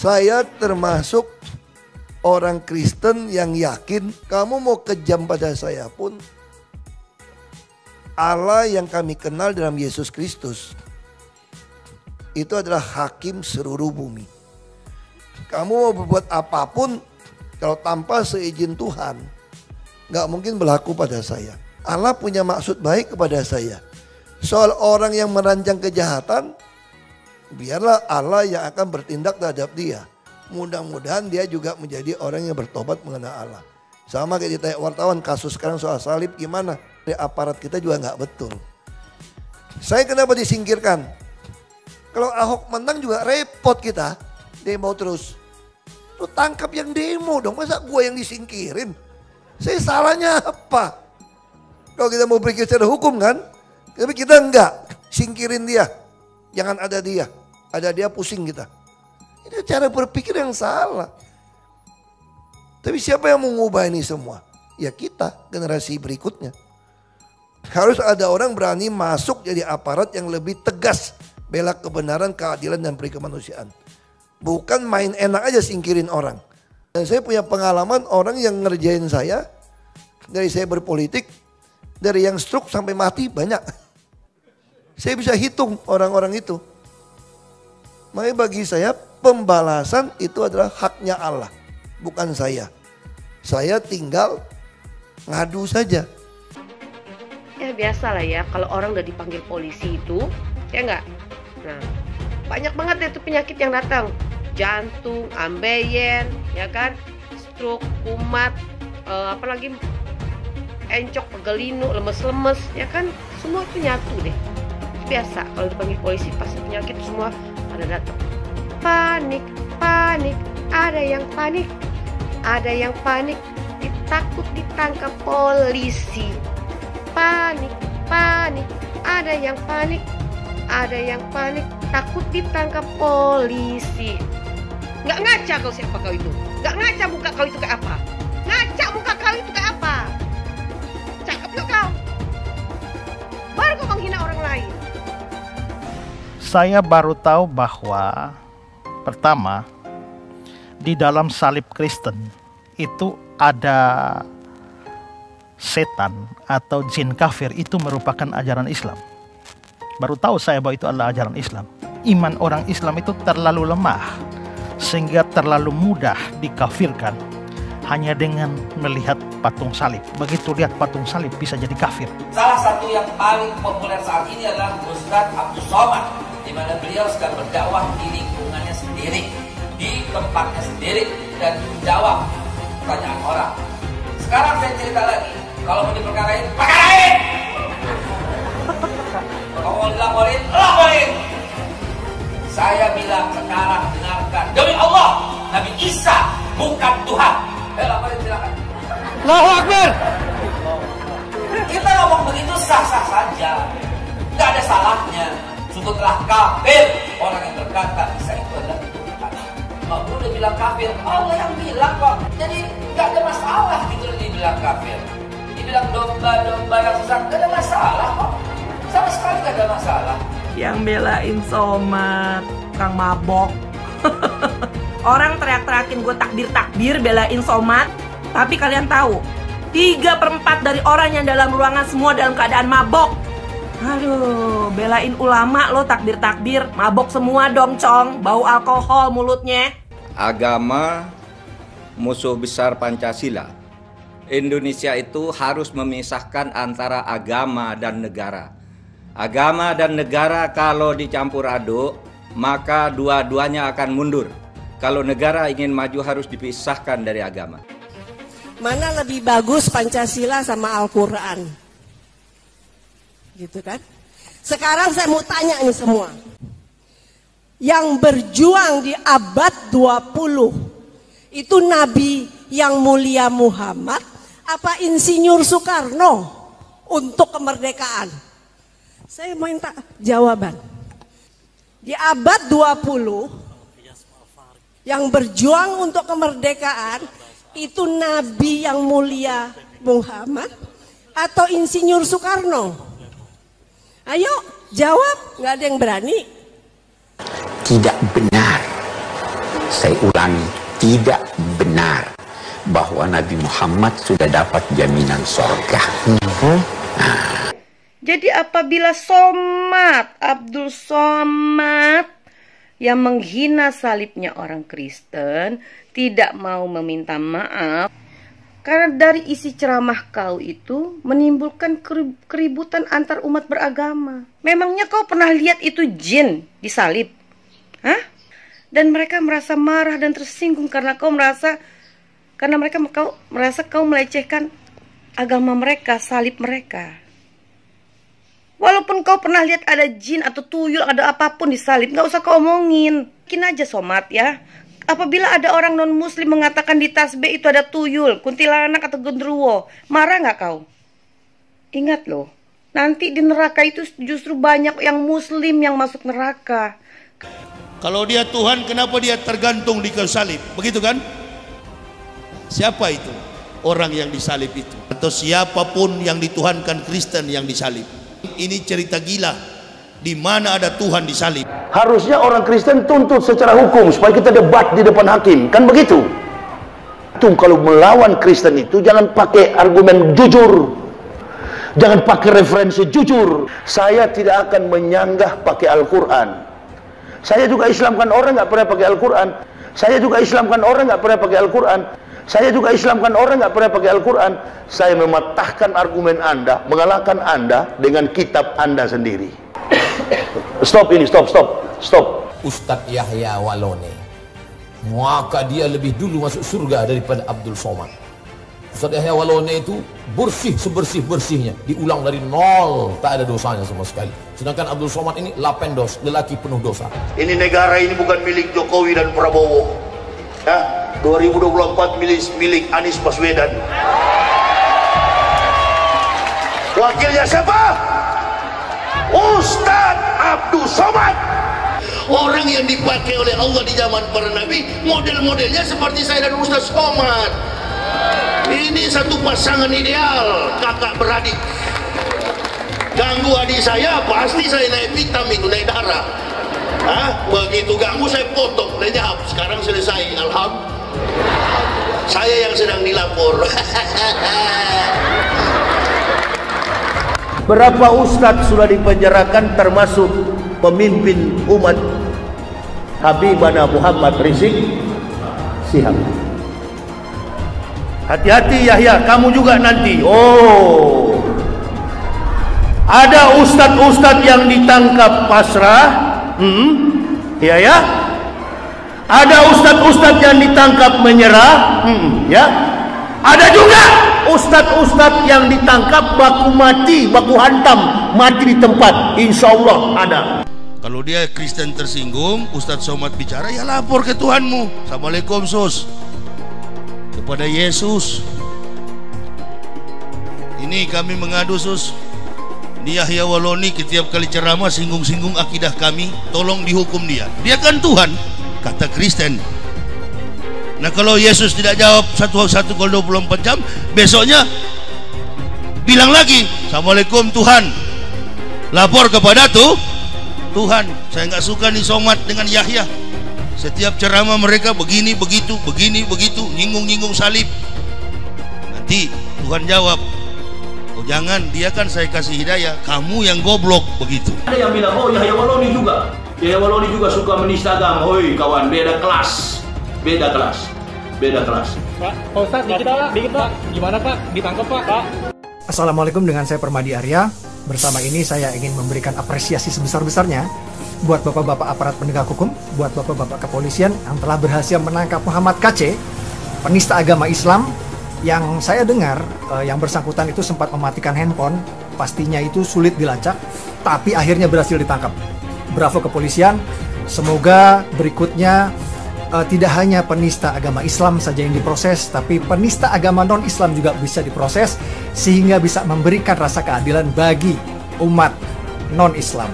Saya termasuk orang Kristen yang yakin kamu mau kejam pada saya pun, Allah yang kami kenal dalam Yesus Kristus itu adalah hakim seluruh bumi. Kamu mau berbuat apapun, kalau tanpa seizin Tuhan, gak mungkin berlaku pada saya. Allah punya maksud baik kepada saya. Soal orang yang merancang kejahatan, biarlah Allah yang akan bertindak terhadap dia. Mudah-mudahan dia juga menjadi orang yang bertobat mengenal Allah. Sama kayak ditanya wartawan, kasus sekarang soal salib gimana? Di aparat kita juga gak betul. Saya kenapa disingkirkan? Kalau Ahok menang juga repot kita. Demo terus. Lu tangkap yang demo dong. Masa gue yang disingkirin? Saya salahnya apa? Kalau kita mau berpikir secara hukum kan. Tapi kita enggak. Singkirin dia. Jangan ada dia. Ada dia pusing kita. Ini cara berpikir yang salah. Tapi siapa yang mau mengubah ini semua? Ya kita, generasi berikutnya. Harus ada orang berani masuk jadi aparat yang lebih tegas. Bela kebenaran, keadilan, dan perikemanusiaan. Bukan main enak aja singkirin orang. Dan saya punya pengalaman orang yang ngerjain saya. Dari saya berpolitik. Dari yang stroke sampai mati banyak. Saya bisa hitung orang-orang itu. Makanya bagi saya pembalasan itu adalah haknya Allah. Bukan saya. Saya tinggal ngadu saja. Ya biasa lah ya, kalau orang udah dipanggil polisi itu, ya enggak? Nah, banyak banget deh tuh penyakit yang datang. Jantung, ambeien, ya kan? Stroke, kumat, apalagi encok, pegelinu, lemes-lemes, ya kan? Semua itu nyatu deh. Biasa kalau dipanggil polisi pasti penyakit semua pada datang. Panik, panik, ada yang panik. Ada yang panik, takut ditangkap polisi. Panik, panik, ada yang panik. Ada yang panik, takut ditangkap polisi. Nggak ngaca kau siapa kau itu. Nggak ngaca muka kau itu kayak apa. Ngaca muka kau itu kayak apa. Cakep yuk kau. Baru kau menghina orang lain. Saya baru tahu bahwa pertama, di dalam salib Kristen itu ada setan atau jin kafir, itu merupakan ajaran Islam. Baru tahu saya bahwa itu adalah ajaran Islam. Iman orang Islam itu terlalu lemah sehingga terlalu mudah dikafirkan hanya dengan melihat patung salib. Begitu lihat patung salib bisa jadi kafir. Salah satu yang paling populer saat ini adalah Ustadz Abdul Somad, di mana beliau sedang berdakwah di lingkungannya sendiri, di tempatnya sendiri, dan menjawab pertanyaan orang. Sekarang saya cerita lagi, kalau mau diperkarain, perkarain! Kalau mau dilaporin, laporin! Saya bilang sekarang, dengarkan, demi Allah, Nabi Isa bukan Tuhan. Laporin silakan. Allahu Akbar! Kita ngomong begitu sah-sah saja, nggak ada salahnya. Sungguh telah kafir orang yang berkata Isa itu adalah Tuhan. Mau udah bilang kafir, Allah yang bilang kok. Jadi nggak ada masalah gitu dibilang kafir. Dibilang domba-domba yang sesat, nggak ada masalah kok. Sama sekali nggak ada masalah. Yang belain Somad, Kang mabok. Orang teriak-teriakin gue takbir-takbir belain Somad. Tapi kalian tahu, 3/4 dari orang yang dalam ruangan semua dalam keadaan mabok. Aduh, belain ulama lo takbir-takbir, mabok semua dong cong, bau alkohol mulutnya. Agama musuh besar Pancasila. Indonesia itu harus memisahkan antara agama dan negara. Agama dan negara kalau dicampur aduk, maka dua-duanya akan mundur. Kalau negara ingin maju harus dipisahkan dari agama. Mana lebih bagus Pancasila sama Al-Quran? Gitu kan? Sekarang saya mau tanya nih semua. Yang berjuang di abad 20 itu Nabi yang mulia Muhammad apa Insinyur Soekarno untuk kemerdekaan? Saya mau minta jawaban. Di abad 20 yang berjuang untuk kemerdekaan itu Nabi yang mulia Muhammad atau Insinyur Soekarno? Ayo jawab, nggak ada yang berani. Tidak benar. Saya ulangi, tidak benar bahwa Nabi Muhammad sudah dapat jaminan surga. Jadi apabila Abdul Somad yang menghina salibnya orang Kristen tidak mau meminta maaf, karena dari isi ceramah kau itu menimbulkan keributan antar umat beragama. Memangnya kau pernah lihat itu jin disalib? Hah? Dan mereka merasa marah dan tersinggung karena mereka merasa kau melecehkan agama mereka, salib mereka. Walaupun kau pernah lihat ada jin atau tuyul, ada apapun di salib, nggak usah kau omongin. Mungkin aja Somad ya. Apabila ada orang non-muslim mengatakan di tasbih itu ada tuyul, kuntilanak atau genderuwo, marah nggak kau? Ingat loh, nanti di neraka itu justru banyak yang muslim yang masuk neraka. Kalau dia Tuhan, kenapa dia tergantung di kayu salib? Begitu kan? Siapa itu? Orang yang disalib itu. Atau siapapun yang dituhankan Kristen yang disalib. Ini cerita gila. Di mana ada Tuhan disalib? Harusnya orang Kristen tuntut secara hukum supaya kita debat di depan hakim, kan begitu? Kalau melawan Kristen itu jangan pakai argumen jujur, jangan pakai referensi jujur. Saya tidak akan menyanggah pakai Al-Quran. Saya juga Islamkan orang nggak pernah pakai Al-Quran. Saya juga Islamkan orang nggak pernah pakai Al-Quran. Saya juga Islamkan orang nggak pernah pakai Al-Quran. Saya mematahkan argumen Anda, mengalahkan Anda dengan kitab Anda sendiri. Stop. Ustadz Yahya Waloni, maka dia lebih dulu masuk surga daripada Abdul Somad. Ustadz Yahya Waloni itu bersih sebersih-bersihnya, diulang dari nol, tak ada dosanya sama sekali. Sedangkan Abdul Somad ini lapendos, lelaki penuh dosa. Ini negara ini bukan milik Jokowi dan Prabowo. Ya, 2024 milik Anies Baswedan. Wakilnya siapa? Ustadz Abdul Somad. Orang yang dipakai oleh Allah di zaman para nabi, model-modelnya seperti saya dan Ustadz Somad. Ini satu pasangan ideal, kakak beradik. Ganggu adik saya, pasti saya naik vitamin, naik darah. Begitu ganggu saya potong, lenyap. Sekarang selesai, alhamdulillah. Saya yang sedang dilapor. Berapa ustadz sudah dipenjarakan termasuk pemimpin umat Habibana Muhammad Rizik Sihab. Hati-hati Yahya, kamu juga nanti. Oh, ada ustadz-ustadz yang ditangkap pasrah. Ya ya. Ada ustadz-ustadz yang ditangkap menyerah. Ya. Ada juga ustadz-ustadz yang ditangkap baku mati, baku hantam, mati di tempat. Insya Allah ada. Kalau dia Kristen tersinggung, Ustadz Somad bicara, ya lapor ke Tuhanmu. Assalamualaikum sus, kepada Yesus. Ini kami mengadu sus, di Yahya Waloni setiap kali ceramah singgung-singgung akidah kami, tolong dihukum dia. Dia kan Tuhan, kata Kristen. Nah kalau Yesus tidak jawab satu kali 24 jam, besoknya bilang lagi, Assalamualaikum Tuhan, lapor kepada Tuhan. Saya nggak suka nih Somad dengan Yahya. Setiap ceramah mereka begini begitu, nyinggung salib. Nanti Tuhan jawab, oh jangan, dia kan saya kasih hidayah, kamu yang goblok, begitu. Ada yang bilang, oh Yahya Waloni juga. Yahya Waloni juga suka menista agama. Hoi kawan, beda kelas. Pak Ustadz, dikit Pak, gimana Pak? Ditangkap Pak? Assalamualaikum, dengan saya Permadi Arya. Bersama ini saya ingin memberikan apresiasi sebesar-besarnya buat bapak-bapak aparat penegak hukum, buat bapak-bapak kepolisian yang telah berhasil menangkap Muhammad KC, penista agama Islam, yang saya dengar yang bersangkutan itu sempat mematikan handphone, pastinya itu sulit dilacak, tapi akhirnya berhasil ditangkap. Bravo kepolisian, semoga berikutnya tidak hanya penista agama Islam saja yang diproses, tapi penista agama non-Islam juga bisa diproses, sehingga bisa memberikan rasa keadilan bagi umat non-Islam.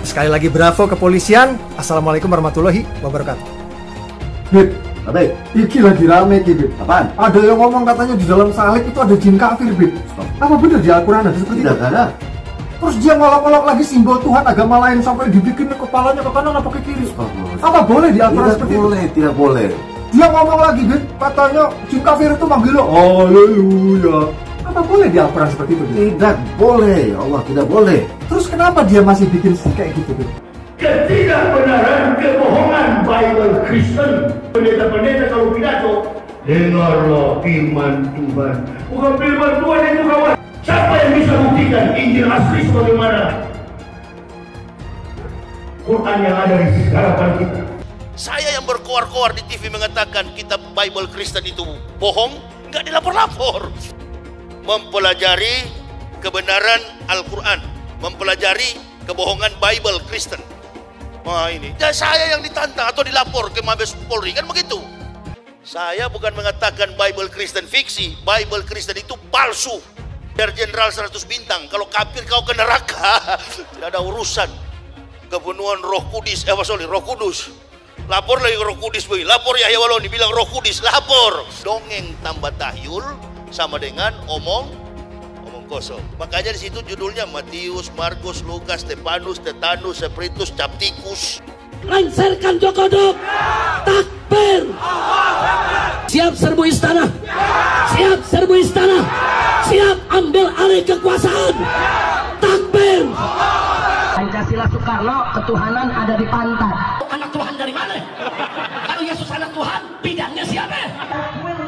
Sekali lagi bravo kepolisian. Assalamualaikum warahmatullahi wabarakatuh. Bib, iki lagi rame Bib. Apaan? Ada yang ngomong katanya di dalam salib itu ada jin kafir, Bib. Apa benar di Al-Quran ada seperti itu? Tidak ada. Terus dia ngolok-ngolok lagi simbol Tuhan agama lain sampai dibikin kepalanya ke kanan apa ke kiri. Apa boleh di aturan seperti itu? Tidak boleh. Dia ngomong lagi, Bin, katanya jin kafir itu manggil lo, haleluya. Apa boleh di aturan seperti itu? Bin? Tidak boleh, Allah tidak boleh. Terus kenapa dia masih bikin kayak gitu, Bin? Ketidakbenaran, kebohongan Bible Kristen. Pendeta-pendeta kalau pidato, dengarlah firman Tuhan. Bukan firman Tuhan itu kawan. Siapa yang bisa buktikan Injil asli sebagaimana Quran yang ada di hadapan kita? Saya yang berkoar-koar di TV mengatakan kitab Bible Kristen itu bohong, nggak dilapor-lapor. Mempelajari kebenaran Al-Quran, mempelajari kebohongan Bible Kristen. Wah ini, dan saya yang ditantang atau dilapor ke Mabes Polri, kan begitu. Saya bukan mengatakan Bible Kristen fiksi, Bible Kristen itu palsu. Biar Jenderal 100 bintang, kalau kafir kau ke neraka, tidak ada urusan. Kepenuhan Roh Kudus, Roh Kudus. Lapor lagi Roh Kudus, lapor Yahya Waloni bilang Roh Kudus, lapor. Dongeng tambah tahyul sama dengan omong kosong. Makanya di situ judulnya Matius, Markus, Lukas, Stefanus, Tetanus, Spiritus, Captikus. Lengserkan Jokodok, takbir. Siap serbu istana, siap serbu istana, siap ambil alih kekuasaan. Takbir. Pancasila Soekarno, ketuhanan ada di pantat. Anak Tuhan dari mana? Kalau Yesus anak Tuhan, bidangnya siapa?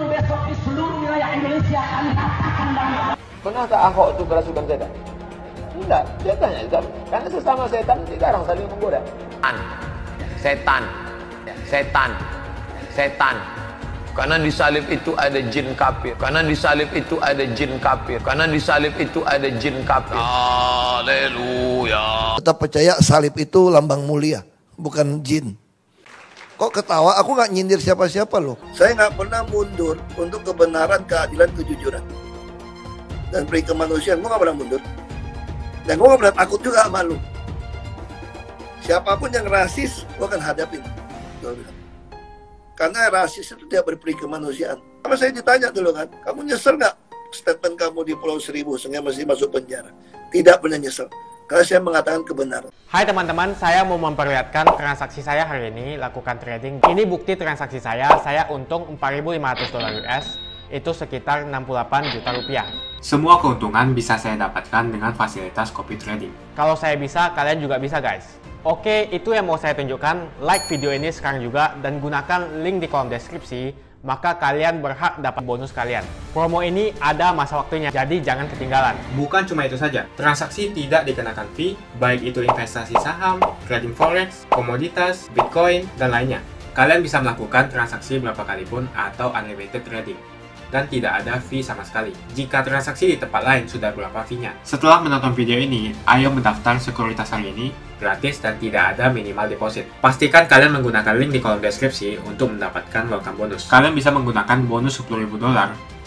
Besok di seluruh wilayah Indonesia kami katakan dan pernah tak Ahok itu kerasukan setan? Tidak, dia tanya. Karena sesama setan dilarang saling menggoda. Setan. Karena di salib itu ada jin kafir. Karena di salib itu ada jin kafir. Karena di salib itu ada jin kafir. Haleluya. Tetap percaya salib itu lambang mulia, bukan jin. Kok ketawa? Aku nggak nyindir siapa-siapa loh. Saya nggak pernah mundur untuk kebenaran, keadilan, kejujuran. Dan peri kemanusiaan, gue gak pernah mundur. Dan gue gak pernah takut juga sama lu. Siapapun yang rasis, gue akan hadapin. Karena rasis itu tidak berperi kemanusiaan. Sama saya ditanya dulu kan, kamu nyesel gak statement kamu di Pulau Seribu sehingga masih masuk penjara? Tidak pernah nyesel. Karena saya mengatakan kebenaran. Hai teman-teman, saya mau memperlihatkan transaksi saya hari ini lakukan trading. Ini bukti transaksi saya untung $4.500 US. Itu sekitar 68 juta rupiah. Semua keuntungan bisa saya dapatkan dengan fasilitas copy trading. Kalau saya bisa, kalian juga bisa guys. Oke, itu yang mau saya tunjukkan. Like video ini sekarang juga dan gunakan link di kolom deskripsi, maka kalian berhak dapat bonus kalian. Promo ini ada masa waktunya, jadi jangan ketinggalan. Bukan cuma itu saja, transaksi tidak dikenakan fee, baik itu investasi saham, trading forex, komoditas, bitcoin, dan lainnya. Kalian bisa melakukan transaksi berapa kali pun atau unlimited trading. Dan tidak ada fee sama sekali. Jika transaksi di tempat lain sudah berapa fee-nya. Setelah menonton video ini, ayo mendaftar sekuritas hari ini, gratis dan tidak ada minimal deposit. Pastikan kalian menggunakan link di kolom deskripsi untuk mendapatkan welcome bonus. Kalian bisa menggunakan bonus $10.000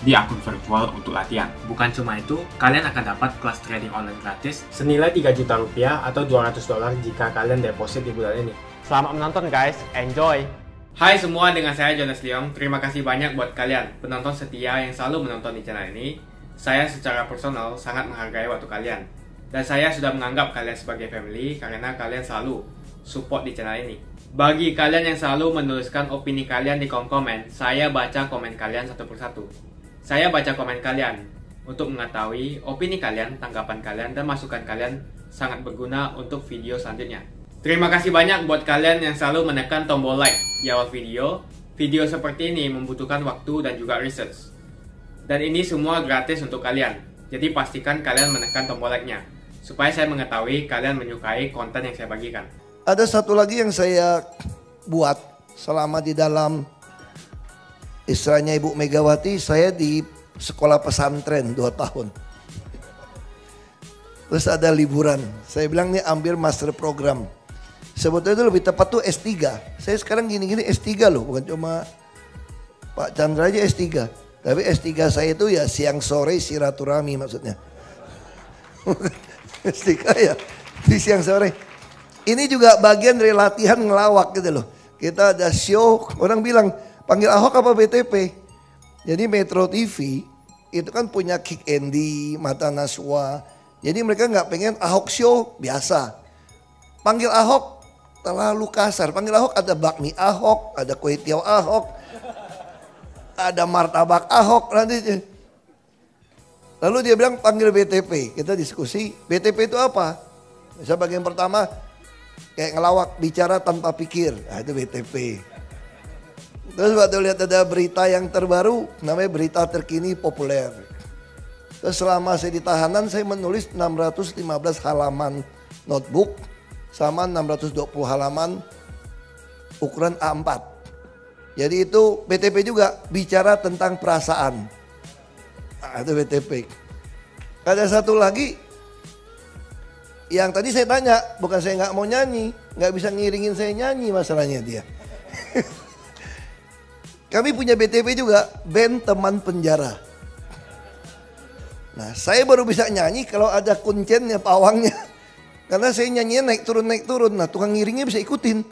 di akun virtual untuk latihan. Bukan cuma itu, kalian akan dapat kelas trading online gratis senilai 3 juta rupiah atau $200 jika kalian deposit di bulan ini. Selamat menonton guys, enjoy! Hai semua, dengan saya Jonas Leong. Terima kasih banyak buat kalian, penonton setia yang selalu menonton di channel ini. Saya secara personal sangat menghargai waktu kalian. Dan saya sudah menganggap kalian sebagai family karena kalian selalu support di channel ini. Bagi kalian yang selalu menuliskan opini kalian di kolom komen, saya baca komen kalian satu persatu. Saya baca komen kalian untuk mengetahui opini kalian, tanggapan kalian, dan masukan kalian sangat berguna untuk video selanjutnya. Terima kasih banyak buat kalian yang selalu menekan tombol like di awal video. Video seperti ini membutuhkan waktu dan juga research. Dan ini semua gratis untuk kalian. Jadi pastikan kalian menekan tombol like-nya, supaya saya mengetahui kalian menyukai konten yang saya bagikan. Ada satu lagi yang saya buat selama di dalam istilahnya Ibu Megawati, saya di sekolah pesantren 2 tahun. Terus ada liburan. Saya bilang nih ambil master program. Sebetulnya itu lebih tepat tuh S3. Saya sekarang gini-gini S3 loh, bukan cuma Pak Chandra aja S3. Tapi S3 saya itu ya siang sore silaturahmi maksudnya. S3 ya di siang sore. Ini juga bagian dari latihan ngelawak gitu loh. Kita ada show, orang bilang panggil Ahok apa BTP. Jadi Metro TV itu kan punya Kick Andy, Mata Naswa, Jadi mereka nggak pengen Ahok show biasa. Panggil Ahok terlalu kasar. Panggil Ahok ada bakmi Ahok, ada kue tiaw Ahok, ada martabak Ahok nanti. Lalu dia bilang panggil BTP. Kita diskusi, BTP itu apa? Misalnya bagian pertama kayak ngelawak, bicara tanpa pikir. Nah, itu BTP. Terus waktu lihat ada berita yang terbaru, namanya berita terkini populer. Terus selama saya di tahanan, saya menulis 615 halaman notebook sama 620 halaman ukuran A4. Jadi itu BTP juga, bicara tentang perasaan. Nah, itu BTP. Ada satu lagi yang tadi saya tanya, bukan saya nggak mau nyanyi, nggak bisa ngiringin saya nyanyi masalahnya dia. Kami punya BTP juga, band teman penjara. Nah, saya baru bisa nyanyi kalau ada kuncennya, pawangnya. Karena saya nyanyinya naik turun. Nah, tukang ngiringnya bisa ikutin.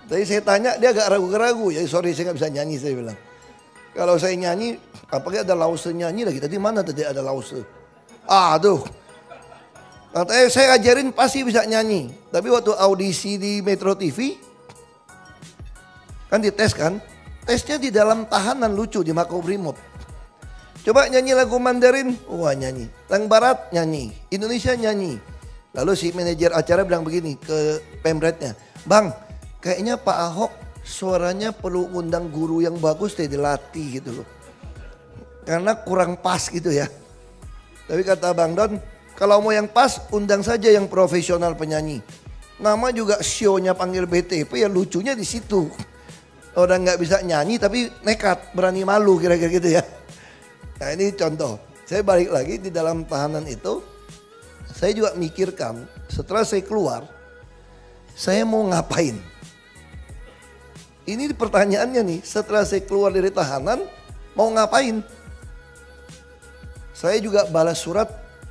Tadi saya tanya, dia agak ragu-ragu. Ya sorry, saya nggak bisa nyanyi, saya bilang. Kalau saya nyanyi, apakah ada lause nyanyi lagi? Tadi mana tadi ada lause? Aduh. Katanya saya ajarin pasti bisa nyanyi. Tapi waktu audisi di Metro TV, kan dites kan? Tesnya di dalam tahanan lucu di Makobrimob. Coba nyanyi lagu Mandarin, wah nyanyi. Lagu Barat nyanyi, Indonesia nyanyi. Lalu si manajer acara bilang begini ke pemretnya, Bang, kayaknya Pak Ahok suaranya perlu undang guru yang bagus deh dilatih gitu loh. Karena kurang pas gitu ya. Tapi kata Bang Don, kalau mau yang pas undang saja yang profesional penyanyi. Nama juga show-nya panggil BTP ya lucunya di situ. Orang nggak bisa nyanyi tapi nekat, berani malu kira-kira gitu ya. Nah ini contoh, saya balik lagi di dalam tahanan itu, saya juga mikirkan setelah saya keluar, saya mau ngapain? Ini pertanyaannya nih, setelah saya keluar dari tahanan, mau ngapain? Saya juga balas surat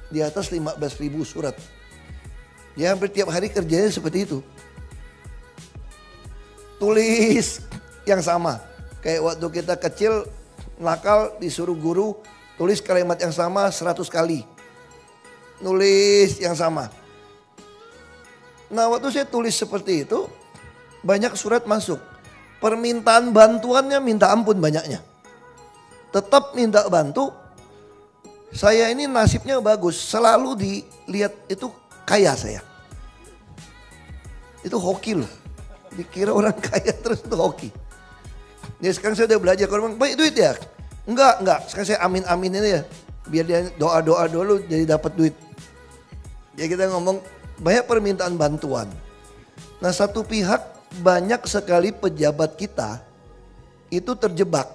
di atas 15.000 surat. Ya hampir tiap hari kerjanya seperti itu. Tulis yang sama. Kayak waktu kita kecil nakal disuruh guru tulis kalimat yang sama 100 kali. Nulis yang sama. Nah waktu saya tulis seperti itu banyak surat masuk. Permintaan bantuannya minta ampun banyaknya. Tetap minta bantu. Saya ini nasibnya bagus. Selalu dilihat itu kaya saya. Itu hoki loh. Dikira orang kaya terus itu hoki. Ya sekarang saya udah belajar, kalau baik duit ya? Enggak. Sekarang saya amin-amin ini ya. Biar dia doa-doa dulu jadi dapat duit. Ya kita ngomong banyak permintaan bantuan. Nah satu pihak banyak sekali pejabat kita itu terjebak.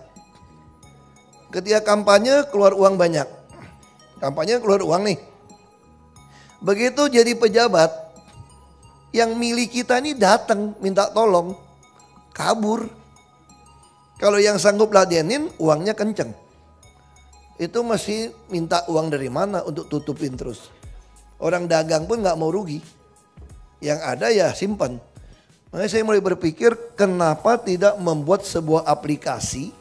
Ketika kampanye keluar uang banyak. Kampanye keluar uang nih. Begitu jadi pejabat, yang milik kita ini datang minta tolong. Kabur. Kalau yang sanggup ladenin uangnya kenceng. Itu masih minta uang dari mana untuk tutupin terus. Orang dagang pun gak mau rugi. Yang ada ya simpan. Makanya saya mulai berpikir kenapa tidak membuat sebuah aplikasi.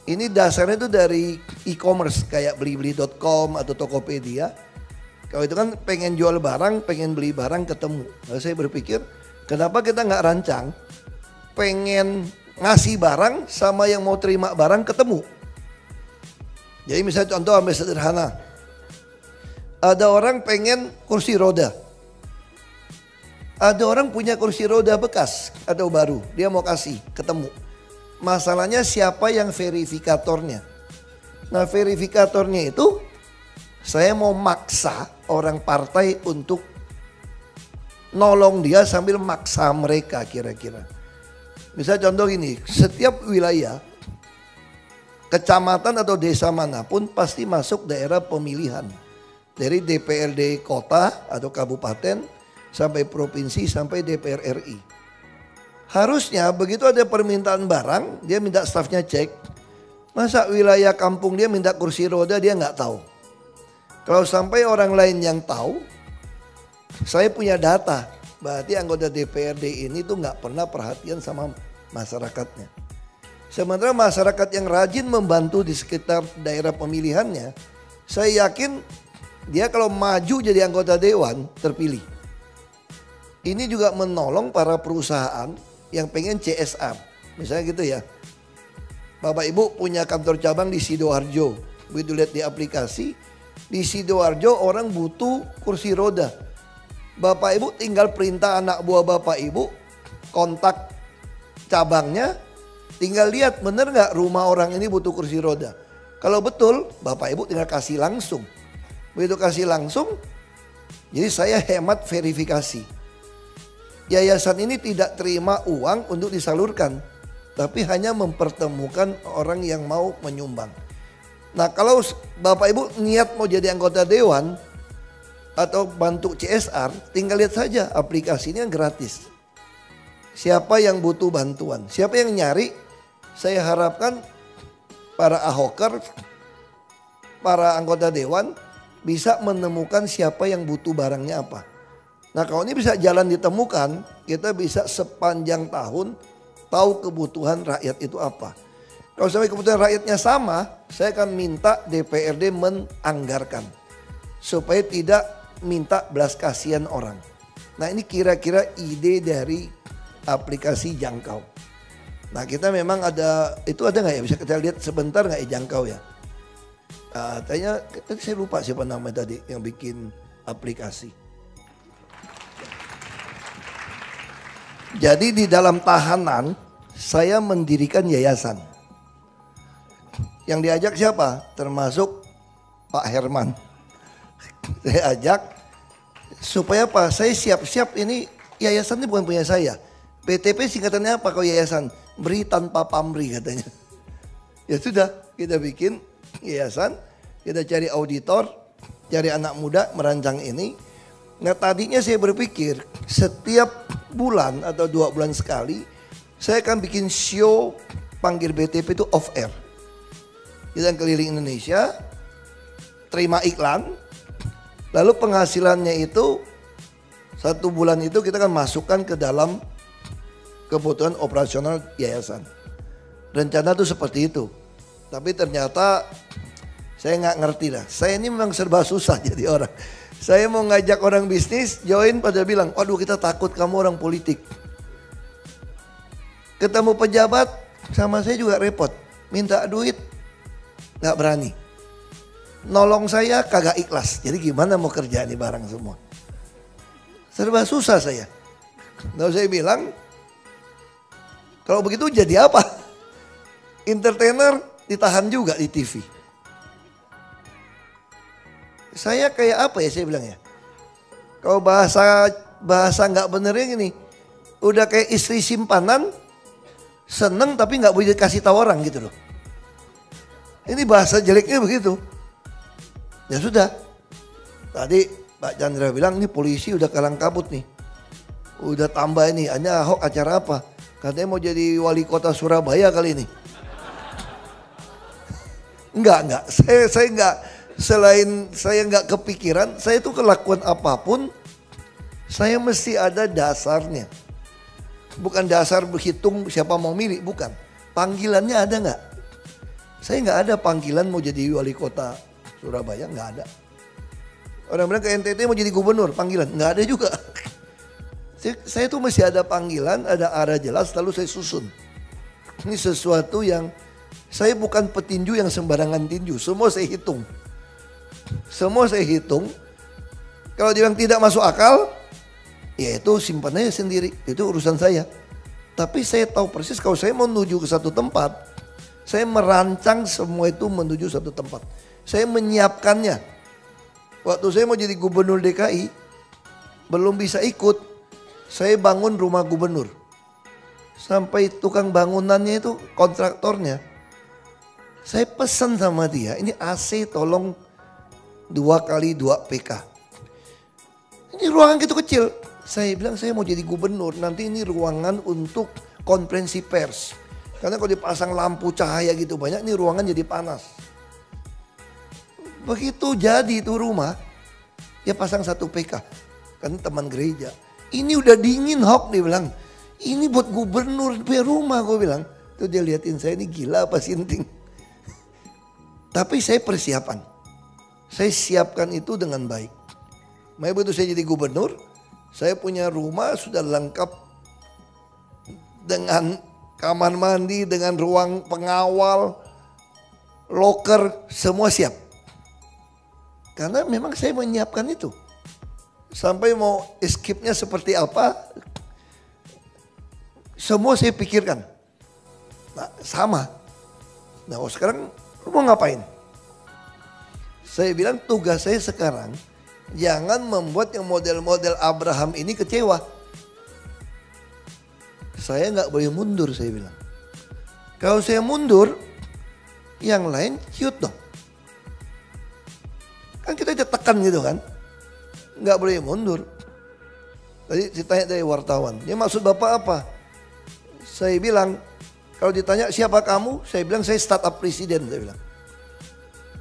Ini dasarnya itu dari e-commerce kayak blibli.com atau Tokopedia. Kalau itu kan pengen jual barang, pengen beli barang ketemu. Lalu saya berpikir kenapa kita gak rancang pengen ngasih barang sama yang mau terima barang ketemu. Jadi misalnya contoh ambil sederhana. Ada orang pengen kursi roda. Ada orang punya kursi roda bekas atau baru. Dia mau kasih ketemu. Masalahnya siapa yang verifikatornya. Nah verifikatornya itu saya mau maksa orang partai untuk nolong dia sambil maksa mereka kira-kira. Misal contoh gini, setiap wilayah, kecamatan atau desa manapun pasti masuk daerah pemilihan. Dari DPRD kota atau kabupaten sampai provinsi sampai DPR RI. Harusnya begitu ada permintaan barang, dia minta stafnya cek. Masa wilayah kampung dia minta kursi roda dia nggak tahu. Kalau sampai orang lain yang tahu, saya punya data. Berarti anggota DPRD ini tuh nggak pernah perhatian sama masyarakatnya. Sementara masyarakat yang rajin membantu di sekitar daerah pemilihannya, saya yakin Dia kalau maju jadi anggota dewan terpilih. Ini juga menolong para perusahaan yang pengen CSR. Misalnya gitu ya. Bapak Ibu punya kantor cabang di Sidoarjo. Begitu lihat di aplikasi, di Sidoarjo orang butuh kursi roda. Bapak Ibu tinggal perintah anak buah Bapak Ibu, kontak cabangnya, tinggal lihat bener nggak rumah orang ini butuh kursi roda. Kalau betul, Bapak Ibu tinggal kasih langsung. Begitu kasih langsung, jadi saya hemat verifikasi. Yayasan ini tidak terima uang untuk disalurkan, tapi hanya mempertemukan orang yang mau menyumbang. Nah kalau Bapak Ibu niat mau jadi anggota dewan atau bantu CSR, tinggal lihat saja aplikasinya gratis. Siapa yang butuh bantuan, siapa yang nyari, saya harapkan para ahoker, para anggota dewan bisa menemukan siapa yang butuh barangnya apa. Nah kalau ini bisa jalan ditemukan, kita bisa sepanjang tahun tahu kebutuhan rakyat itu apa. Kalau sampai kebutuhan rakyatnya sama, saya akan minta DPRD menganggarkan. Supaya tidak minta belas kasihan orang. Nah ini kira-kira ide dari aplikasi Jangkau. Nah kita memang ada, itu ada nggak ya? Bisa kita lihat sebentar nggak ya Jangkau ya? Tanya, tadi saya lupa siapa namanya tadi yang bikin aplikasi. Jadi di dalam tahanan saya mendirikan yayasan. Yang diajak siapa? Termasuk Pak Herman. Saya ajak supaya apa? Saya siap-siap ini yayasan ini bukan punya saya. PTP singkatannya apa kalau yayasan? Beri tanpa pamrih katanya. Ya sudah, kita bikin yayasan, kita cari auditor, cari anak muda merancang ini. Nah tadinya saya berpikir setiap bulan atau 2 bulan sekali saya akan bikin show panggil BTP itu off air. Kita keliling Indonesia, terima iklan, lalu penghasilannya itu 1 bulan itu kita akan masukkan ke dalam kebutuhan operasional yayasan. Rencana tuh seperti itu. Tapi ternyata saya nggak ngerti lah. Saya ini memang serba susah jadi orang. Saya mau ngajak orang bisnis, join pada bilang, waduh kita takut kamu orang politik. Ketemu pejabat, sama saya juga repot. Minta duit, nggak berani. Nolong saya kagak ikhlas. Jadi gimana mau kerja nih barang semua. Serba susah saya. Lalu saya bilang, kalau begitu jadi apa? Entertainer ditahan juga di TV. Saya kayak apa ya saya bilang ya. Kalau bahasa nggak benernya gini, udah kayak istri simpanan, seneng tapi nggak boleh dikasih tahu orang gitu loh. Ini bahasa jeleknya begitu. Ya sudah. Tadi Pak Chandra bilang ini polisi udah kalang kabut nih. Udah tambah ini, hanya Ahok acara apa? Katanya mau jadi wali kota Surabaya kali ini. Enggak. Saya enggak, selain saya enggak kepikiran, saya itu kelakuan apapun, saya mesti ada dasarnya. Bukan dasar berhitung siapa mau milih, bukan. Panggilannya ada enggak? Saya enggak ada panggilan mau jadi wali kota Surabaya, enggak ada. Orang bilang ke NTT mau jadi gubernur, panggilan, enggak ada juga. Saya tuh masih ada panggilan, ada arah jelas, lalu saya susun. Ini sesuatu yang saya bukan petinju yang sembarangan tinju, semua saya hitung. Semua saya hitung. Kalau dia bilang tidak masuk akal, ya itu simpan aja sendiri, itu urusan saya. Tapi saya tahu persis kalau saya mau menuju ke satu tempat, saya merancang semua itu menuju satu tempat. Saya menyiapkannya. Waktu saya mau jadi gubernur DKI, belum bisa ikut. Saya bangun rumah gubernur. Sampai tukang bangunannya itu kontraktornya. Saya pesan sama dia, ini AC tolong 2x2 PK. Ini ruangan gitu kecil. Saya bilang saya mau jadi gubernur, nanti ini ruangan untuk konferensi pers. Karena kalau dipasang lampu cahaya gitu banyak, ini ruangan jadi panas. Begitu jadi itu rumah, dia pasang 1 PK. Kan teman gereja. Ini udah dingin Hok, dia bilang. Ini buat gubernur punya rumah, gue bilang. Tuh dia liatin saya, ini gila apa sinting. Tapi saya persiapan. Saya siapkan itu dengan baik. Makanya begitu saya jadi gubernur, saya punya rumah sudah lengkap dengan kamar mandi, dengan ruang pengawal, loker, semua siap. Karena memang saya menyiapkan itu. Sampai mau escape-nya seperti apa, semua saya pikirkan. Nah, sama. Nah, sekarang lu mau ngapain? Saya bilang tugas saya sekarang, jangan membuat yang model-model Abraham ini kecewa. Saya nggak boleh mundur, saya bilang. Kalau saya mundur, yang lain ciut dong. Kan kita tekan gitu kan. Nggak boleh mundur. Tadi ditanya dari wartawan, ya maksud Bapak apa? Saya bilang, kalau ditanya siapa kamu? Saya bilang saya startup presiden, saya bilang.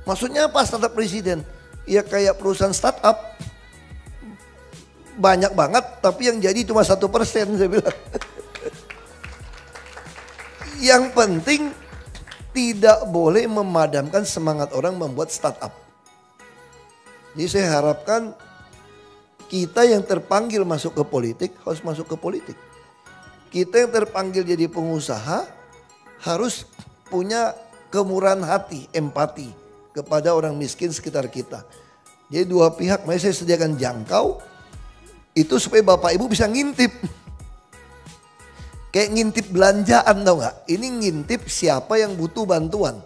Maksudnya apa startup presiden? Ya kayak perusahaan startup. Banyak banget, tapi yang jadi cuma 1%, saya bilang. Yang penting tidak boleh memadamkan semangat orang membuat startup. Jadi saya harapkan kita yang terpanggil masuk ke politik harus masuk ke politik. Kita yang terpanggil jadi pengusaha harus punya kemurahan hati, empati kepada orang miskin sekitar kita. Jadi dua pihak, makanya saya sediakan jangkau itu supaya Bapak Ibu bisa ngintip. Kayak ngintip belanjaan, tau gak? Ini ngintip siapa yang butuh bantuan.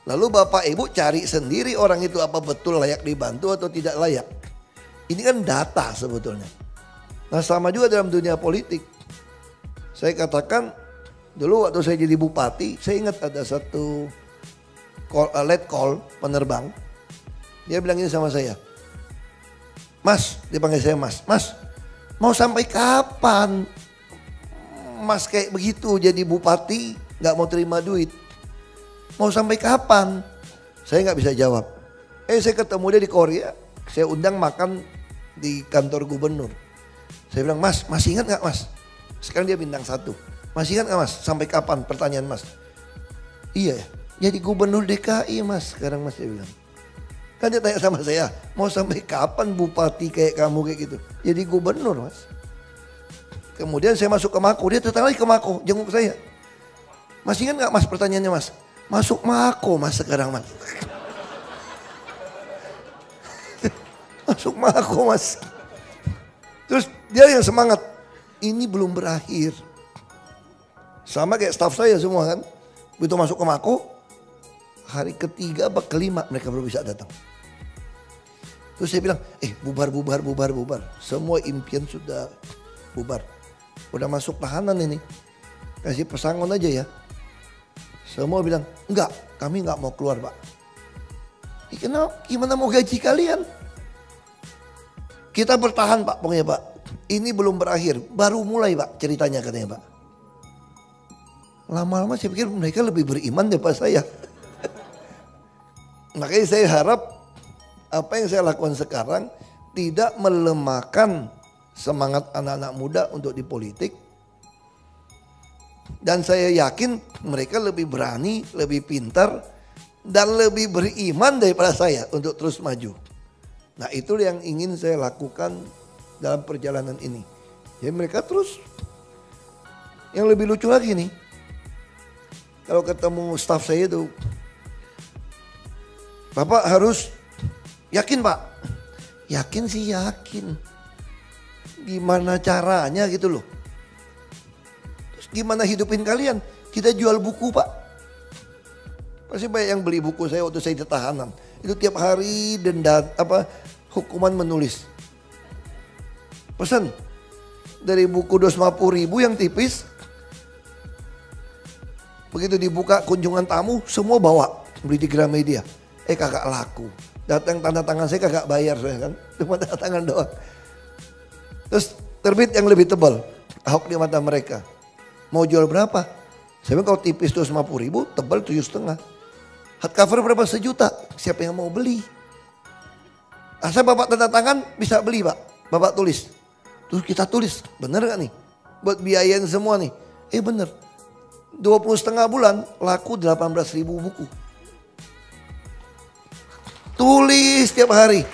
Lalu Bapak Ibu cari sendiri orang itu apa betul layak dibantu atau tidak layak. Ini kan data sebetulnya. Nah sama juga dalam dunia politik. Saya katakan dulu waktu saya jadi bupati, saya ingat ada satu late call penerbang. Dia bilang ini sama saya. Mas, dia panggil saya Mas. Mas, mau sampai kapan Mas kayak begitu jadi bupati gak mau terima duit? Mau sampai kapan? Saya gak bisa jawab. Saya ketemu dia di Korea. Saya undang makan di kantor gubernur. Saya bilang, Mas, masih ingat gak Mas? Sekarang dia bintang 1. Masih ingat gak Mas? Sampai kapan? Pertanyaan Mas. Iya, jadi gubernur DKI Mas sekarang Mas, dia bilang. Kan dia tanya sama saya, mau sampai kapan bupati kayak kamu kayak gitu? Jadi gubernur Mas. Kemudian saya masuk ke Mako, dia datang lagi ke Mako, jenguk saya. Masih ingat gak Mas pertanyaannya Mas? Masuk Mako Mas sekarang Mas. Masuk Mako Mas. Terus dia yang semangat, ini belum berakhir. Sama kayak staf saya semua kan. Begitu masuk ke Mako, hari ketiga atau kelima mereka baru bisa datang. Terus saya bilang, bubar. Semua impian sudah bubar. Udah masuk tahanan ini. Kasih pesangon aja ya. Semua bilang, enggak, kami enggak mau keluar Pak. Gimana mau gaji kalian? Kita bertahan Pak, pokoknya Pak. Ini belum berakhir, baru mulai Pak ceritanya katanya Pak. Lama-lama saya pikir mereka lebih beriman daripada saya. Makanya saya harap apa yang saya lakukan sekarang tidak melemahkan semangat anak-anak muda untuk di politik. Dan saya yakin mereka lebih berani, lebih pintar, dan lebih beriman daripada saya untuk terus maju. Nah itu yang ingin saya lakukan dalam perjalanan ini. Jadi mereka terus, yang lebih lucu lagi nih. Kalau ketemu staf saya itu, Bapak harus yakin Pak. Yakin sih yakin. Gimana caranya gitu loh. Terus gimana hidupin kalian? Kita jual buku Pak. Pasti banyak yang beli buku saya waktu saya di tahanan. Itu tiap hari denda hukuman menulis. Pesan dari buku 250.000 yang tipis. Begitu dibuka kunjungan tamu semua bawa beli di Gramedia. Kagak laku. Datang tanda tangan saya kagak bayar saya kan. Cuma tanda tangan doang. Terus terbit yang lebih tebal. Ahok di mata mereka. Mau jual berapa? Saya bilang kalau tipis 250.000, tebal 7,5. Hardcover berapa? 1 juta. Siapa yang mau beli? Asal Bapak tanda tangan bisa beli Pak. Bapak tulis. Terus kita tulis. Bener gak nih? Buat biayain semua nih. Bener. 20,5 bulan laku 18.000 buku. Tulis setiap hari.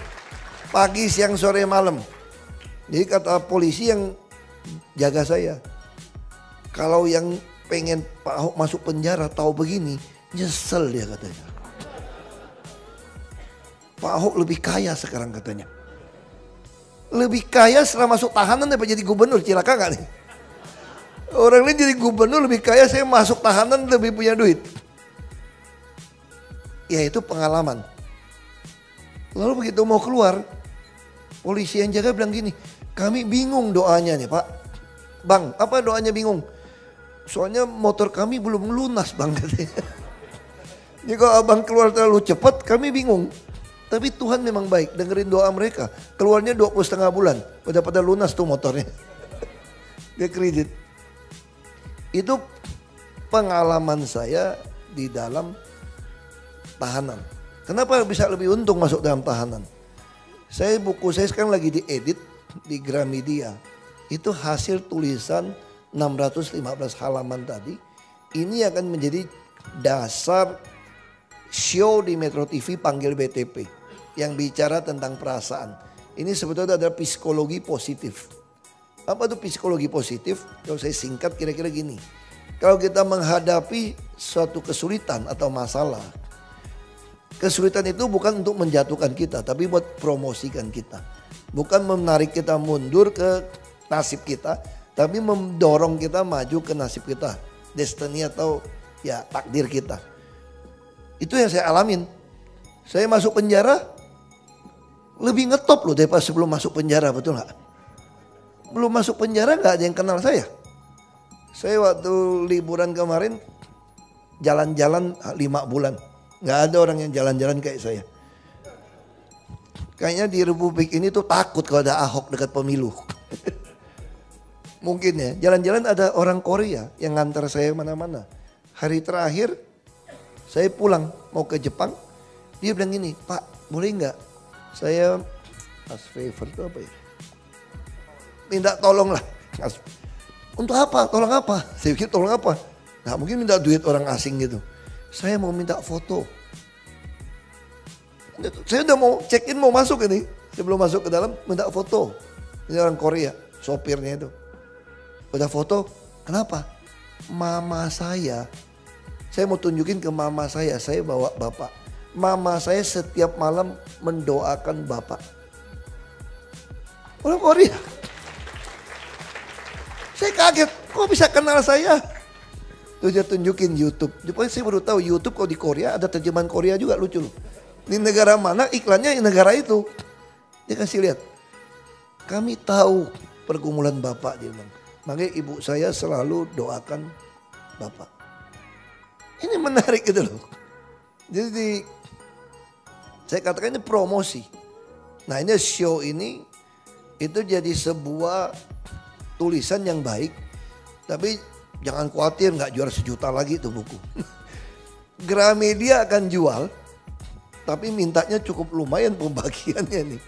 Pagi, siang, sore, malam. Jadi kata polisi yang jaga saya, kalau yang pengen Pak Ahok masuk penjara tahu begini, nyesel dia katanya. Pak Ahok lebih kaya sekarang katanya. Lebih kaya setelah masuk tahanan daripada jadi gubernur, cilaka gak nih? Orang lain jadi gubernur lebih kaya, saya masuk tahanan lebih punya duit. Ya itu pengalaman. Lalu begitu mau keluar, polisi yang jaga bilang gini, kami bingung doanya nih Pak. Bang, apa doanya bingung? Soalnya motor kami belum lunas bang katanya. Jadi kalau abang keluar terlalu cepat kami bingung. Tapi Tuhan memang baik, dengerin doa mereka. Keluarnya 20,5 bulan, udah pada lunas tuh motornya. Dia kredit. Itu pengalaman saya di dalam tahanan. Kenapa bisa lebih untung masuk dalam tahanan? Buku saya sekarang lagi diedit di Gramedia. Itu hasil tulisan 615 halaman tadi. Ini akan menjadi dasar show di Metro TV Panggil BTP. Yang bicara tentang perasaan. Ini sebetulnya adalah psikologi positif. Apa itu psikologi positif? Kalau saya singkat kira-kira gini. Kalau kita menghadapi suatu kesulitan atau masalah. Kesulitan itu bukan untuk menjatuhkan kita. Tapi buat promosikan kita. Bukan menarik kita mundur ke nasib kita. Tapi mendorong kita maju ke nasib kita. Destiny atau ya takdir kita. Itu yang saya alamin. Saya masuk penjara. Lebih ngetop loh daripada sebelum masuk penjara, betul gak? Belum masuk penjara gak ada yang kenal saya. Saya waktu liburan kemarin jalan-jalan 5 bulan. Gak ada orang yang jalan-jalan kayak saya. Kayaknya di Republik ini tuh takut kalau ada Ahok dekat pemilu. Mungkin ya, jalan-jalan ada orang Korea yang ngantar saya mana-mana. Hari terakhir saya pulang mau ke Jepang. Dia bilang gini, Pak boleh gak? Saya as favor itu apa ya? Minta tolong lah. Untuk apa? Tolong apa? Saya pikir tolong apa? Nah mungkin minta duit orang asing gitu. Saya mau minta foto. Saya udah mau check in mau masuk ini. Sebelum masuk ke dalam minta foto. Ini orang Korea, sopirnya itu. Udah foto, kenapa? Mama saya mau tunjukin ke mama saya bawa bapak. Mama saya setiap malam mendoakan bapak. Orang Korea. Saya kaget, kok bisa kenal saya? Terus dia tunjukin YouTube. Jadi saya baru tahu YouTube kalau di Korea ada terjemahan Korea juga, lucu loh. Di negara mana iklannya di negara itu. Dia kasih lihat. Kami tahu pergumulan bapak, dia bilang. Makanya ibu saya selalu doakan bapak. Ini menarik gitu loh. Jadi saya katakan ini promosi. Nah ini show ini itu jadi sebuah tulisan yang baik. Tapi jangan khawatir gak jual 1 juta lagi tuh buku. Gramedia akan jual. Tapi mintanya cukup lumayan pembagiannya nih.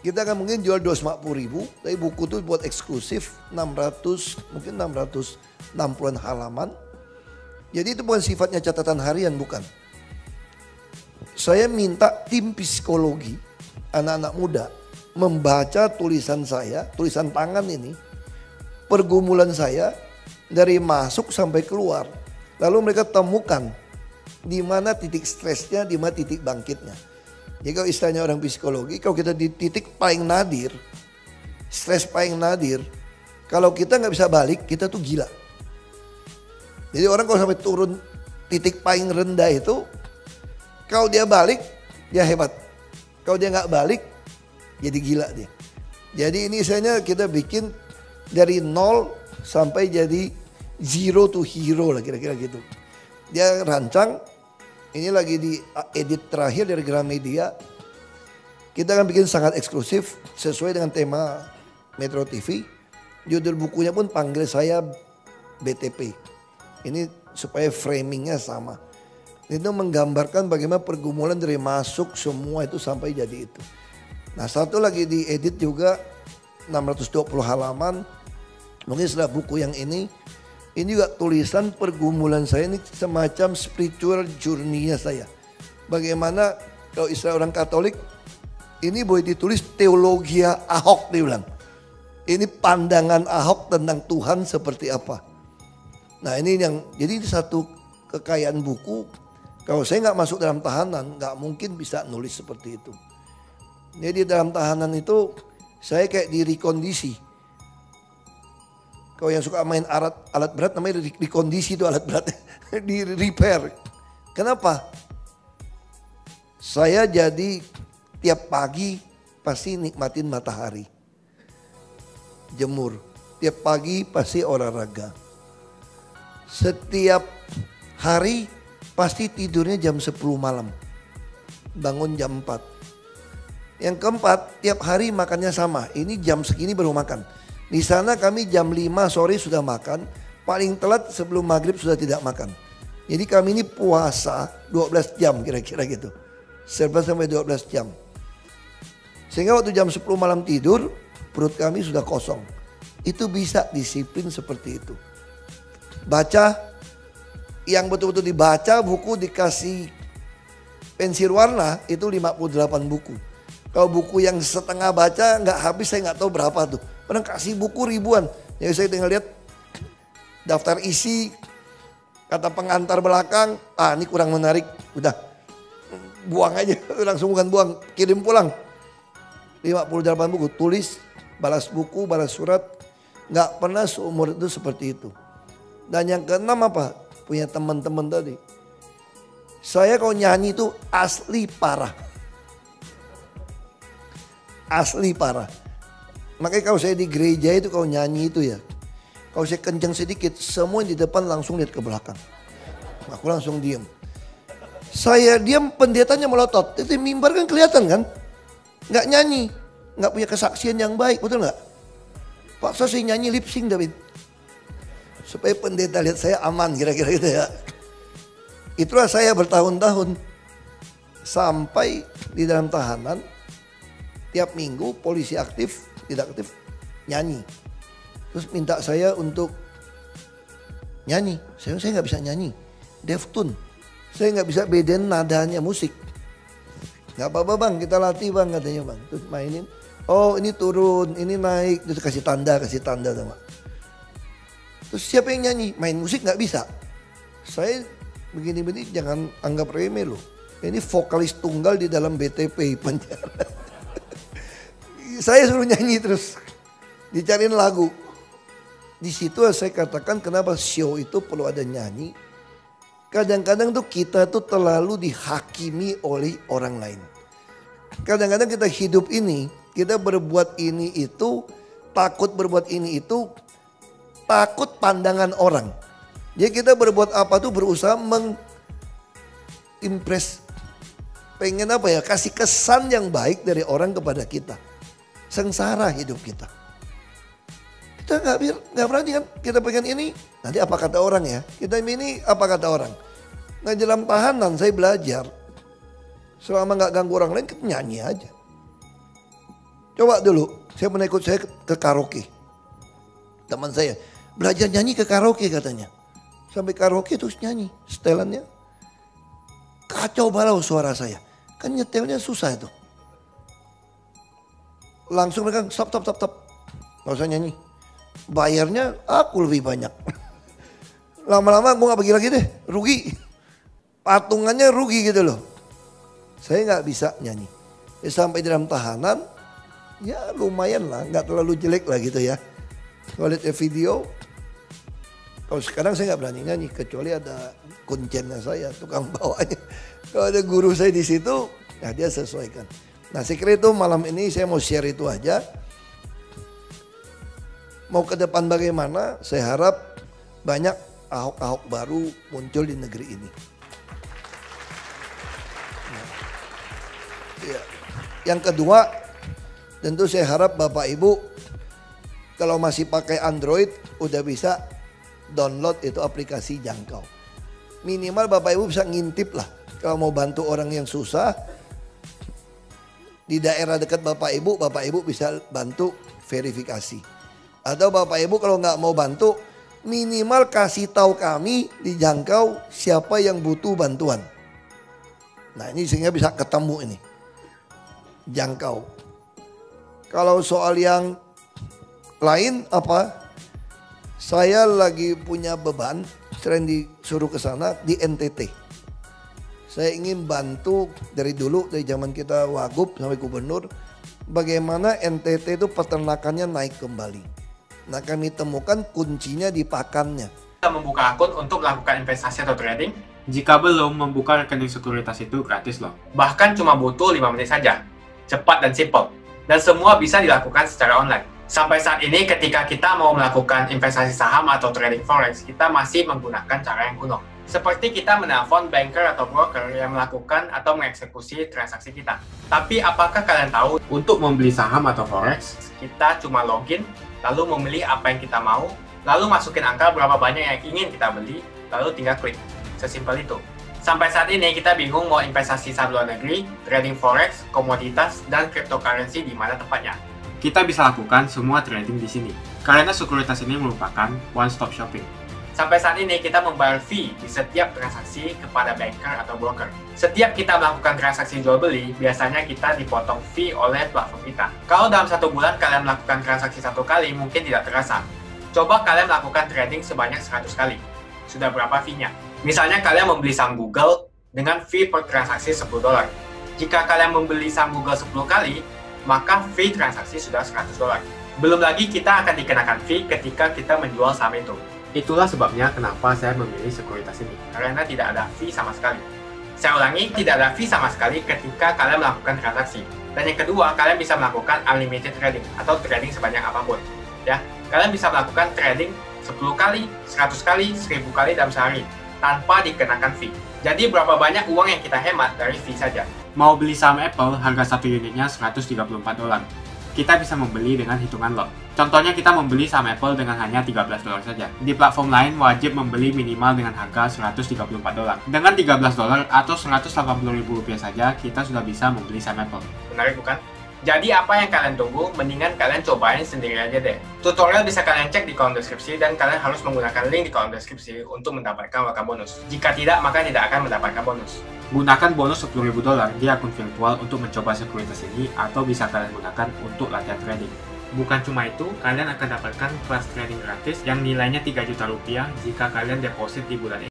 Kita akan mungkin jual 250.000. Tapi buku itu buat eksklusif 600 mungkin 660-an halaman. Jadi itu bukan sifatnya catatan harian, bukan. Saya minta tim psikologi anak-anak muda membaca tulisan saya, tulisan tangan ini, pergumulan saya dari masuk sampai keluar. Lalu mereka temukan di mana titik stresnya, di mana titik bangkitnya. Jadi kalau istilahnya orang psikologi, kalau kita di titik paling nadir, stres paling nadir, kalau kita nggak bisa balik, kita tuh gila. Jadi orang kalau sampai turun titik paling rendah itu, kalau dia balik, dia hebat. Kalau dia nggak balik, jadi gila dia. Jadi ini misalnya kita bikin dari 0 sampai jadi 0 to hero lah kira-kira gitu. Dia rancang, ini lagi di edit terakhir dari Gramedia. Kita akan bikin sangat eksklusif sesuai dengan tema Metro TV. Judul bukunya pun Panggil Saya BTP. Ini supaya framingnya sama. Itu menggambarkan bagaimana pergumulan dari masuk semua itu sampai jadi itu. Nah satu lagi diedit juga 620 halaman. Mungkin setelah buku yang ini juga tulisan pergumulan saya ini semacam spiritual journey-nya saya. Bagaimana Kalau istilah orang Katolik, ini boleh ditulis teologia Ahok, dia bilang. Ini pandangan Ahok tentang Tuhan seperti apa. Nah ini yang, jadi ini satu kekayaan buku. Kalau saya nggak masuk dalam tahanan, nggak mungkin bisa nulis seperti itu. Jadi dalam tahanan itu, saya kayak direkondisi. Kalau yang suka main alat berat, namanya dikondisi itu alat berat. Di repair. Kenapa? Saya jadi tiap pagi pasti nikmatin matahari. Jemur. Tiap pagi pasti olahraga. Setiap hari pasti tidurnya jam 10 malam. Bangun jam 4. Yang keempat, tiap hari makannya sama. Ini jam segini baru makan. Di sana kami jam 5 sore sudah makan. Paling telat sebelum maghrib sudah tidak makan. Jadi kami ini puasa 12 jam kira-kira gitu. 11 sampai 12 jam. Sehingga waktu jam 10 malam tidur, perut kami sudah kosong. Itu bisa disiplin seperti itu. Baca, yang betul-betul dibaca buku dikasih pensil warna itu 58 buku. Kalau buku yang setengah baca nggak habis, saya nggak tahu berapa tuh. Pernah kasih buku ribuan. Jadi saya tinggal lihat daftar isi, kata pengantar belakang, ini kurang menarik, udah buang aja, langsung bukan buang, kirim pulang. 58 buku, tulis, balas buku, balas surat, nggak pernah seumur itu seperti itu. Dan yang keenam apa? Punya teman-teman tadi. Saya kalau nyanyi itu asli parah. Asli parah. Makanya kalau saya di gereja itu kalau nyanyi itu ya, kalau saya kencang sedikit, semua yang di depan langsung lihat ke belakang. Aku langsung diam. Saya diam, pendetanya melotot. Itu mimbar kan kelihatan kan? Nggak nyanyi, nggak punya kesaksian yang baik, betul nggak? Paksa saya nyanyi lip sync, David. Supaya pendeta lihat saya aman, kira-kira gitu ya. Itulah saya bertahun-tahun. Sampai di dalam tahanan, tiap minggu polisi aktif, tidak aktif, nyanyi. Terus minta saya untuk nyanyi. Saya nggak bisa nyanyi. Deftune. Saya nggak bisa bedain nadanya musik. Nggak apa-apa bang, kita latih bang katanya bang. Terus mainin. Oh ini turun, ini naik. Terus kasih tanda sama. Terus siapa yang nyanyi? Main musik nggak bisa. Saya begini-begini jangan anggap remeh loh. Ini vokalis tunggal di dalam BTP penjara. Saya suruh nyanyi terus. Dicariin lagu. Di situ saya katakan kenapa show itu perlu ada nyanyi. Kadang-kadang tuh kita tuh terlalu dihakimi oleh orang lain. Kadang-kadang kita hidup ini, kita berbuat ini itu, takut berbuat ini itu, takut pandangan orang. Jadi kita berbuat apa tuh berusaha mengimpress, pengen apa ya, kasih kesan yang baik dari orang kepada kita. Sengsara hidup kita. Kita nggak berani kan, kita pengen ini, nanti apa kata orang ya, kita ini apa kata orang. Nah dalam tahanan saya belajar, selama nggak ganggu orang lain kita nyanyi aja. Coba dulu, saya pernah ikut saya ke karaoke. Teman saya, belajar nyanyi ke karaoke katanya. Sampai karaoke terus nyanyi, setelannya kacau balau suara saya. Kan nyetelnya susah itu. Langsung mereka stop, nggak usah nyanyi. Bayarnya aku lebih banyak. Lama-lama gue gak pergi lagi deh, rugi. Patungannya rugi gitu loh. Saya gak bisa nyanyi. Sampai dalam tahanan, ya lumayan lah, gak terlalu jelek lah gitu ya. Kalau lihat video, kalau sekarang saya gak berani nyanyi, kecuali ada kuncennya saya, tukang bawanya. Kalau ada guru saya di situ, ya dia sesuaikan. Nah saya kira itu malam ini saya mau share itu aja. Mau ke depan bagaimana, saya harap banyak Ahok-Ahok baru muncul di negeri ini. Ya. Yang kedua, tentu saya harap Bapak Ibu kalau masih pakai Android udah bisa download itu aplikasi Jangkau. Minimal Bapak Ibu bisa ngintip lah kalau mau bantu orang yang susah. Di daerah dekat Bapak Ibu bisa bantu verifikasi. Atau Bapak Ibu kalau nggak mau bantu, minimal kasih tahu kami di Jangkau siapa yang butuh bantuan. Nah ini sehingga bisa ketemu ini. Jangkau. Kalau soal yang lain apa? Saya lagi punya beban, sering disuruh ke sana di NTT. Saya ingin bantu dari dulu, dari zaman kita Wagub sampai gubernur, bagaimana NTT itu peternakannya naik kembali. Nah kami temukan kuncinya di pakannya. Kita membuka akun untuk melakukan investasi atau trading. Jika belum, membuka rekening sekuritas itu gratis loh. Bahkan cuma butuh 5 menit saja. Cepat dan simple. Dan semua bisa dilakukan secara online. Sampai saat ini ketika kita mau melakukan investasi saham atau trading forex, kita masih menggunakan cara yang kuno. Seperti kita menelpon banker atau broker yang melakukan atau mengeksekusi transaksi kita. Tapi apakah kalian tahu, untuk membeli saham atau forex, kita cuma login, lalu memilih apa yang kita mau, lalu masukin angka berapa banyak yang ingin kita beli, lalu tinggal klik. Sesimpel itu. Sampai saat ini kita bingung mau investasi saham luar negeri, trading forex, komoditas, dan cryptocurrency di mana tempatnya. Kita bisa lakukan semua trading di sini. Karena sekuritas ini merupakan one-stop shopping. Sampai saat ini kita membayar fee di setiap transaksi kepada banker atau broker. Setiap kita melakukan transaksi jual beli, biasanya kita dipotong fee oleh platform kita. Kalau dalam 1 bulan kalian melakukan transaksi 1 kali, mungkin tidak terasa. Coba kalian melakukan trading sebanyak 100 kali. Sudah berapa fee-nya? Misalnya kalian membeli saham Google dengan fee per transaksi $10. Jika kalian membeli saham Google 10 kali, maka fee transaksi sudah $100. Belum lagi kita akan dikenakan fee ketika kita menjual saham itu. Itulah sebabnya kenapa saya memilih sekuritas ini, karena tidak ada fee sama sekali. Saya ulangi, tidak ada fee sama sekali ketika kalian melakukan transaksi. Dan yang kedua, kalian bisa melakukan unlimited trading atau trading sebanyak apapun. Ya, kalian bisa melakukan trading 10 kali, 100 kali, 1000 kali dalam sehari tanpa dikenakan fee. Jadi berapa banyak uang yang kita hemat dari fee saja. Mau beli saham Apple, harga 1 unitnya $134. Kita bisa membeli dengan hitungan lot. Contohnya kita membeli saham Apple dengan hanya $13 saja. Di platform lain wajib membeli minimal dengan harga $134. Dengan $13 atau Rp180.000 saja, kita sudah bisa membeli saham Apple. Menarik bukan? Jadi apa yang kalian tunggu, mendingan kalian cobain sendiri aja deh. Tutorial bisa kalian cek di kolom deskripsi dan kalian harus menggunakan link di kolom deskripsi untuk mendapatkan welcome bonus. Jika tidak, maka tidak akan mendapatkan bonus. Gunakan bonus $10.000 di akun virtual untuk mencoba sekuritas ini atau bisa kalian gunakan untuk latihan trading. Bukan cuma itu, kalian akan dapatkan kelas trading gratis yang nilainya Rp3 juta jika kalian deposit di bulan ini.